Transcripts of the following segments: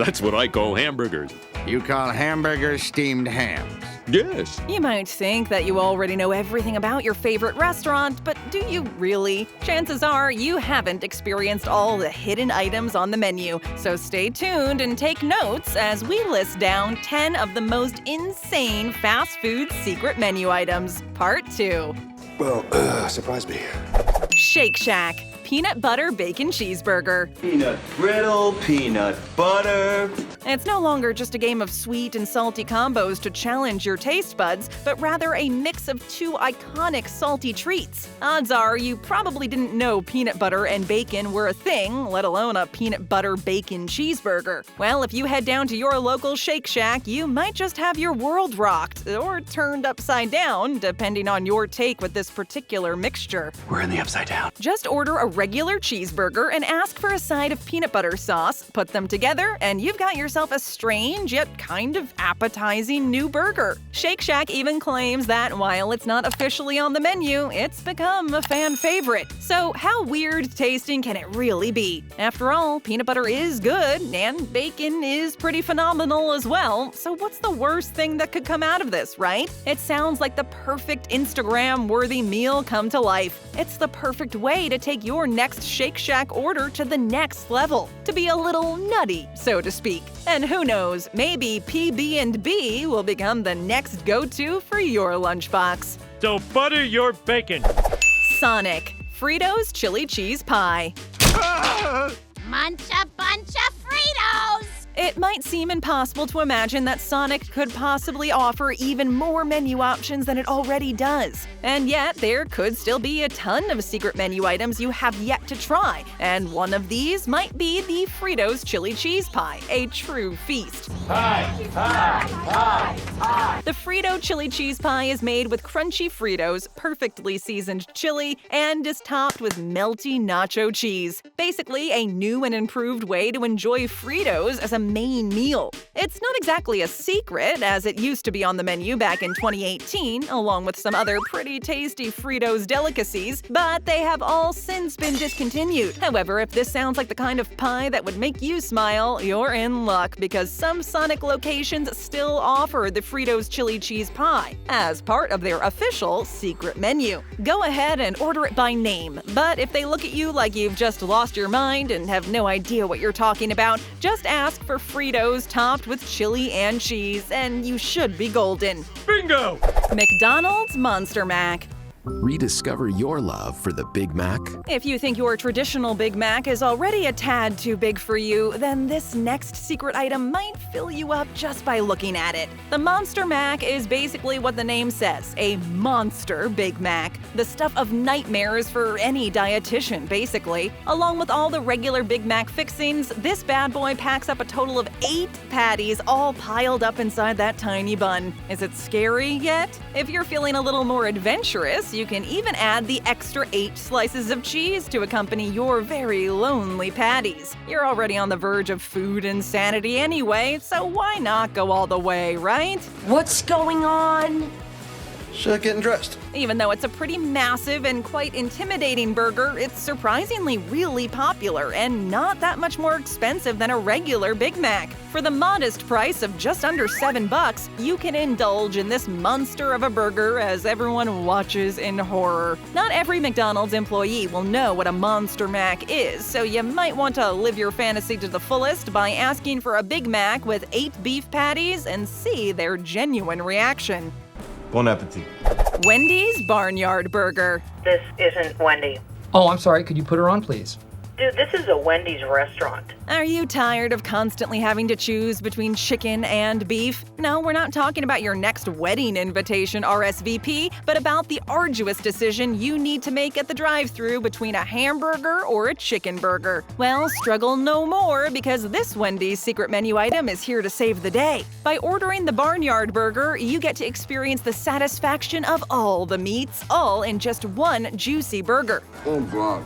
That's what I call hamburgers. You call hamburgers steamed hams? Yes. You might think that you already know everything about your favorite restaurant, but do you really? Chances are you haven't experienced all the hidden items on the menu, so stay tuned and take notes as we list down 10 of the most insane fast food secret menu items. Part 2. Well, surprise me. Shake Shack Peanut Butter Bacon Cheeseburger. Peanut brittle, peanut butter. It's no longer just a game of sweet and salty combos to challenge your taste buds, but rather a mix of two iconic salty treats. Odds are you probably didn't know peanut butter and bacon were a thing, let alone a peanut butter bacon cheeseburger. Well, if you head down to your local Shake Shack, you might just have your world rocked, or turned upside down, depending on your take with this particular mixture. We're in the upside down. Just order a regular cheeseburger and ask for a side of peanut butter sauce, put them together, and you've got yourself a strange yet kind of appetizing new burger. Shake Shack even claims that while it's not officially on the menu, it's become a fan favorite. So how weird tasting can it really be? After all, peanut butter is good, and bacon is pretty phenomenal as well, so what's the worst thing that could come out of this, right? It sounds like the perfect Instagram-worthy meal come to life. It's the perfect way to take your next Shake Shack order to the next level, to be a little nutty, so to speak. And who knows, maybe PB&B will become the next go-to for your lunchbox. So butter your bacon. Sonic Fritos Chili Cheese Pie. Munch a bunch of Fritos! It might seem impossible to imagine that Sonic could possibly offer even more menu options than it already does. And yet, there could still be a ton of secret menu items you have yet to try, and one of these might be the Fritos Chili Cheese Pie, a true feast. Pie, pie, pie, pie. The Frito Chili Cheese Pie is made with crunchy Fritos, perfectly seasoned chili, and is topped with melty nacho cheese. Basically, a new and improved way to enjoy Fritos as a main meal. It's not exactly a secret, as it used to be on the menu back in 2018, along with some other pretty tasty Fritos delicacies, but they have all since been discontinued. However, if this sounds like the kind of pie that would make you smile, you're in luck, because some Sonic locations still offer the Fritos Chili Cheese Pie as part of their official secret menu. Go ahead and order it by name, but if they look at you like you've just lost your mind and have no idea what you're talking about, just ask for Fritos topped with chili and cheese, and you should be golden. Bingo! McDonald's Monster Mac. Rediscover your love for the Big Mac. If you think your traditional Big Mac is already a tad too big for you, then this next secret item might fill you up just by looking at it. The Monster Mac is basically what the name says, a monster Big Mac. The stuff of nightmares for any dietitian, basically. Along with all the regular Big Mac fixings, this bad boy packs up a total of 8 patties all piled up inside that tiny bun. Is it scary yet? If you're feeling a little more adventurous, you can even add the extra 8 slices of cheese to accompany your very lonely patties. You're already on the verge of food insanity anyway, so why not go all the way, right? What's going on? Just getting dressed. Even though it's a pretty massive and quite intimidating burger, it's surprisingly really popular and not that much more expensive than a regular Big Mac. For the modest price of just under $7, you can indulge in this monster of a burger as everyone watches in horror. Not every McDonald's employee will know what a Monster Mac is, so you might want to live your fantasy to the fullest by asking for a Big Mac with 8 beef patties and see their genuine reaction. Bon appetit. Wendy's Barnyard Burger. This isn't Wendy. Oh, I'm sorry. Could you put her on, please? Dude, this is a Wendy's restaurant. Are you tired of constantly having to choose between chicken and beef? No, we're not talking about your next wedding invitation RSVP, but about the arduous decision you need to make at the drive-thru between a hamburger or a chicken burger. Well, struggle no more, because this Wendy's secret menu item is here to save the day. By ordering the Barnyard Burger, you get to experience the satisfaction of all the meats, all in just one juicy burger. Oh, God.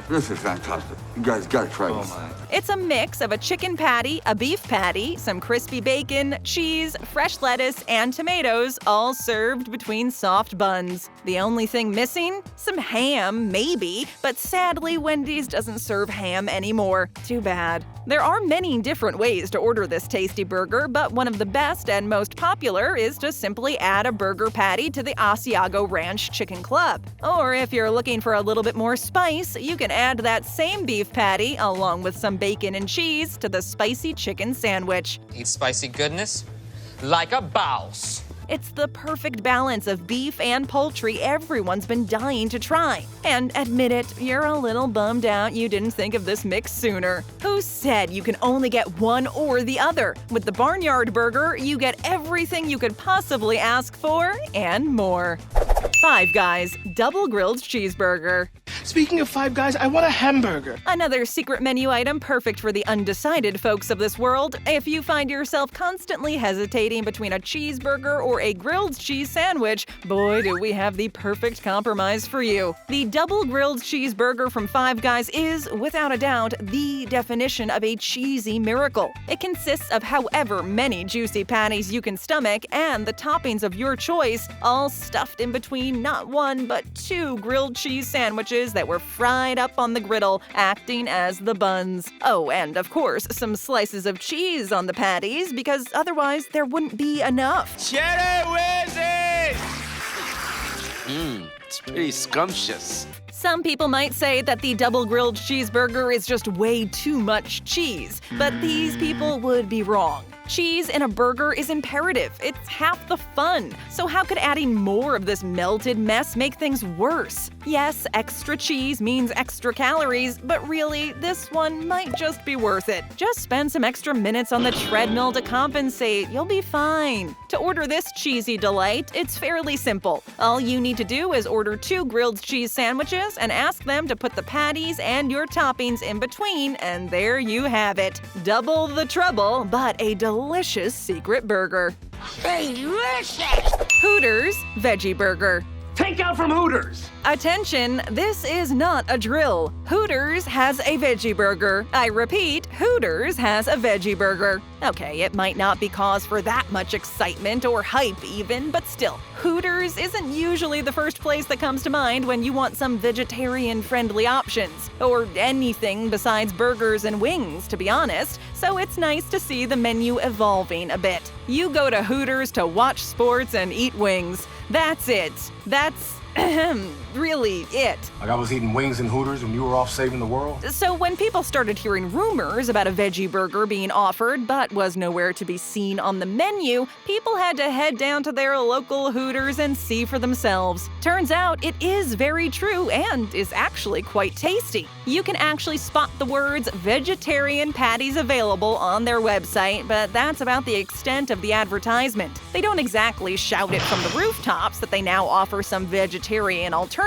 This is fantastic. You guys gotta try this. It's a mix of a chicken patty, a beef patty, some crispy bacon, cheese, fresh lettuce, and tomatoes, all served between soft buns. The only thing missing? Some ham, maybe, but sadly Wendy's doesn't serve ham anymore. Too bad. There are many different ways to order this tasty burger, but one of the best and most popular is to simply add a burger patty to the Asiago Ranch Chicken Club. Or if you're looking for a little bit more spice, you can add that same beef patty along with some bacon and cheese to the spicy chicken sandwich. Eat spicy goodness like a boss. It's the perfect balance of beef and poultry everyone's been dying to try. And admit it, you're a little bummed out you didn't think of this mix sooner. Who said you can only get one or the other? With the Barnyard burger, you get everything you could possibly ask for and more. Five Guys Double Grilled Cheeseburger. Speaking of Five Guys, I want a hamburger. Another secret menu item perfect for the undecided folks of this world. If you find yourself constantly hesitating between a cheeseburger or a grilled cheese sandwich, boy, do we have the perfect compromise for you. The Double Grilled Cheeseburger from Five Guys is, without a doubt, the definition of a cheesy miracle. It consists of however many juicy patties you can stomach and the toppings of your choice, all stuffed in between not one but two grilled cheese sandwiches that were fried up on the griddle, acting as the buns. Oh, and of course, some slices of cheese on the patties, because otherwise there wouldn't be enough. Cheddar whizzes! It's pretty scrumptious. Some people might say that the double grilled cheeseburger is just way too much cheese, but these people would be wrong. Cheese in a burger is imperative. It's half the fun. So how could adding more of this melted mess make things worse? Yes, extra cheese means extra calories, but really, this one might just be worth it. Just spend some extra minutes on the treadmill to compensate. You'll be fine. To order this cheesy delight, it's fairly simple. All you need to do is order 2 grilled cheese sandwiches and ask them to put the patties and your toppings in between, and there you have it. Double the trouble, but a delicious secret burger. Delicious! Hooters Veggie Burger. Takeout from Hooters! Attention, this is not a drill. Hooters has a veggie burger. I repeat, Hooters has a veggie burger. Okay, it might not be cause for that much excitement or hype even, but still, Hooters isn't usually the first place that comes to mind when you want some vegetarian-friendly options, or anything besides burgers and wings, to be honest, so it's nice to see the menu evolving a bit. You go to Hooters to watch sports and eat wings. That's it. That's really it. Like I was eating wings and Hooters when you were off saving the world? So when people started hearing rumors about a veggie burger being offered but was nowhere to be seen on the menu, people had to head down to their local Hooters and see for themselves. Turns out it is very true and is actually quite tasty. You can actually spot the words vegetarian patties available on their website, but that's about the extent of the advertisement. They don't exactly shout it from the rooftops that they now offer some vegetarian alternatives.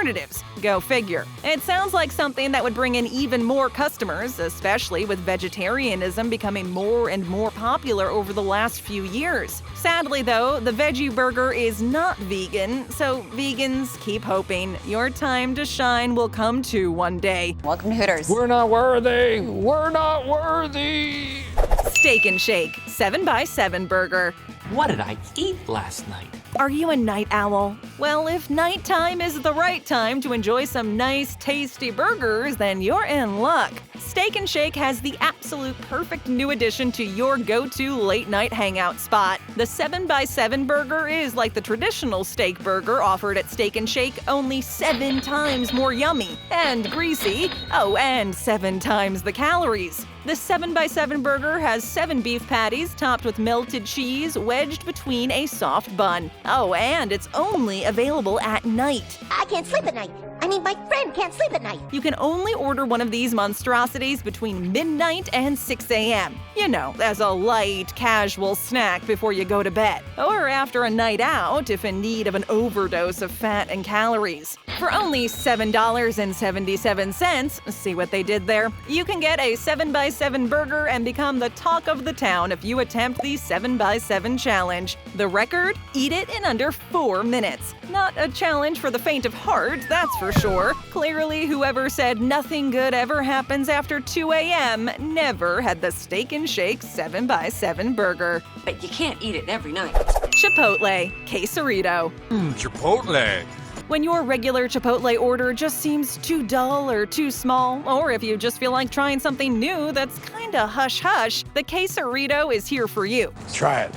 Go figure. It sounds like something that would bring in even more customers, especially with vegetarianism becoming more and more popular over the last few years. Sadly though, the veggie burger is not vegan, so vegans keep hoping your time to shine will come too one day. Welcome to Hooters. We're not worthy! We're not worthy! Steak and Shake 7x7 Burger. What did I eat last night? Are you a night owl? Well, if nighttime is the right time to enjoy some nice, tasty burgers, then you're in luck. Steak and Shake has the absolute perfect new addition to your go-to late-night hangout spot. The 7x7 burger is like the traditional steak burger offered at Steak and Shake, only 7 times more yummy and greasy. Oh, and 7 times the calories. The 7x7 burger has 7 beef patties topped with melted cheese wedged between a soft bun. Oh, and it's only available at night. I can't sleep at night. I mean, my friend can't sleep at night. You can only order one of these monstrosities between midnight and 6 a.m. You know, as a light, casual snack before you go to bed. Or after a night out if in need of an overdose of fat and calories. For only $7.77, see what they did there? You can get a 7x7 burger and become the talk of the town if you attempt the 7x7 challenge. The record? Eat it in under 4 minutes. Not a challenge for the faint of heart, that's for sure. Clearly, whoever said nothing good ever happens after 2 a.m. never had the Steak and Shake 7x7 burger. But you can't eat it every night. Chipotle Quesarito. Chipotle. When your regular Chipotle order just seems too dull or too small, or if you just feel like trying something new that's kinda hush-hush, the Quesarito is here for you. Try it.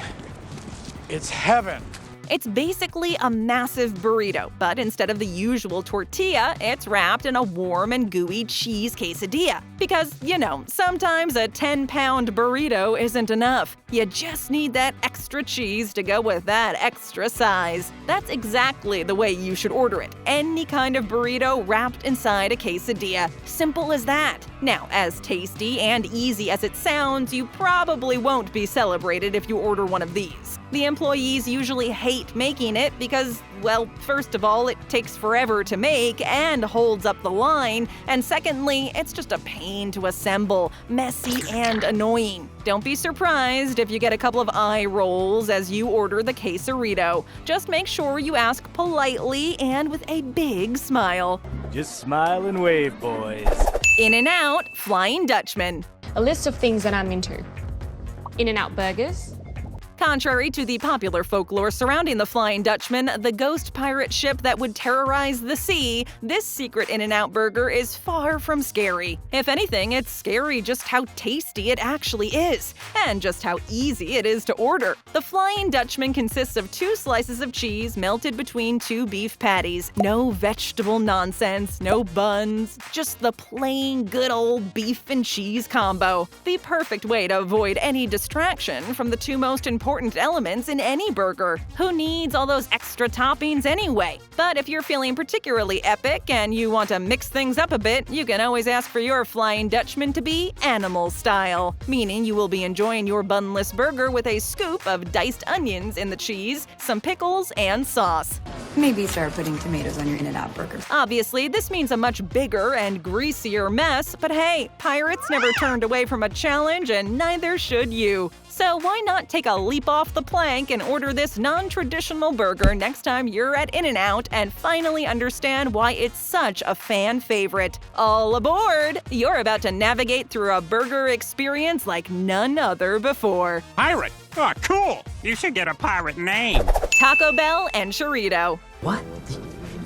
It's heaven. It's basically a massive burrito, but instead of the usual tortilla, it's wrapped in a warm and gooey cheese quesadilla. Because, you know, sometimes a 10-pound burrito isn't enough. You just need that extra cheese to go with that extra size. That's exactly the way you should order it. Any kind of burrito wrapped inside a quesadilla. Simple as that. Now, as tasty and easy as it sounds, you probably won't be celebrated if you order one of these. The employees usually hate making it because, well, first of all, it takes forever to make and holds up the line, and secondly, it's just a pain to assemble, messy and annoying. Don't be surprised if you get a couple of eye rolls as you order the Quesarito. Just make sure you ask politely and with a big smile. Just smile and wave, boys. In-N-Out Flying Dutchman. A list of things that I'm into. In-N-Out burgers. Contrary to the popular folklore surrounding the Flying Dutchman, the ghost pirate ship that would terrorize the sea, this secret In-N-Out burger is far from scary. If anything, it's scary just how tasty it actually is, and just how easy it is to order. The Flying Dutchman consists of 2 slices of cheese melted between 2 beef patties. No vegetable nonsense, no buns, just the plain good old beef and cheese combo. The perfect way to avoid any distraction from the 2 most important elements in any burger. Who needs all those extra toppings anyway? But if you're feeling particularly epic and you want to mix things up a bit, you can always ask for your Flying Dutchman to be animal style, meaning you will be enjoying your bunless burger with a scoop of diced onions in the cheese, some pickles, and sauce. Maybe start putting tomatoes on your In-N-Out burger. Obviously, this means a much bigger and greasier mess, but hey, pirates never turned away from a challenge, and neither should you. So why not take a leap off the plank and order this non-traditional burger next time you're at In-N-Out and finally understand why it's such a fan favorite. All aboard! You're about to navigate through a burger experience like none other before. Pirate? Oh, cool. You should get a pirate name. Taco Bell Enchirito. What?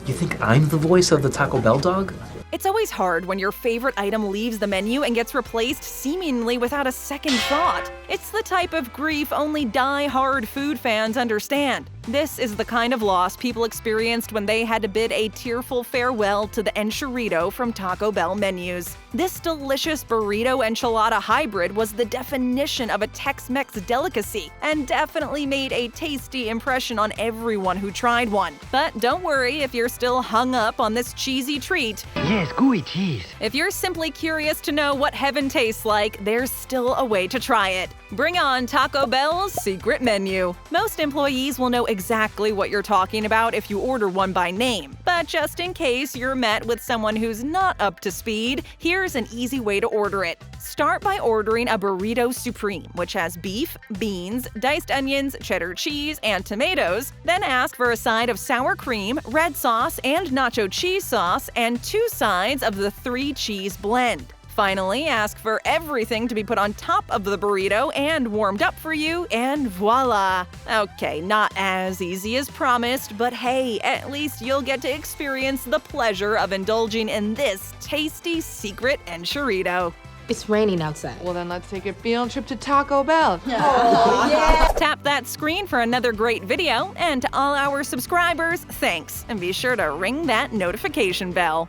You think I'm the voice of the Taco Bell dog? It's always hard when your favorite item leaves the menu and gets replaced seemingly without a second thought. It's the type of grief only die-hard food fans understand. This is the kind of loss people experienced when they had to bid a tearful farewell to the Enchirito from Taco Bell menus. This delicious burrito enchilada hybrid was the definition of a Tex-Mex delicacy and definitely made a tasty impression on everyone who tried one. But don't worry if you're still hung up on this cheesy treat. Yes, gooey cheese. If you're simply curious to know what heaven tastes like, there's still a way to try it. Bring on Taco Bell's secret menu. Most employees will know exactly what you're talking about if you order one by name. But just in case you're met with someone who's not up to speed, here's an easy way to order it. Start by ordering a burrito supreme, which has beef, beans, diced onions, cheddar cheese, and tomatoes. Then ask for a side of sour cream, red sauce, and nacho cheese sauce, and 2 sides of the 3-cheese blend. Finally, ask for everything to be put on top of the burrito and warmed up for you, and voila! Okay, not as easy as promised, but hey, at least you'll get to experience the pleasure of indulging in this tasty secret Enchirito. It's raining outside. Well, then let's take a field trip to Taco Bell. Oh, yeah. Tap that screen for another great video, and to all our subscribers, thanks, and be sure to ring that notification bell.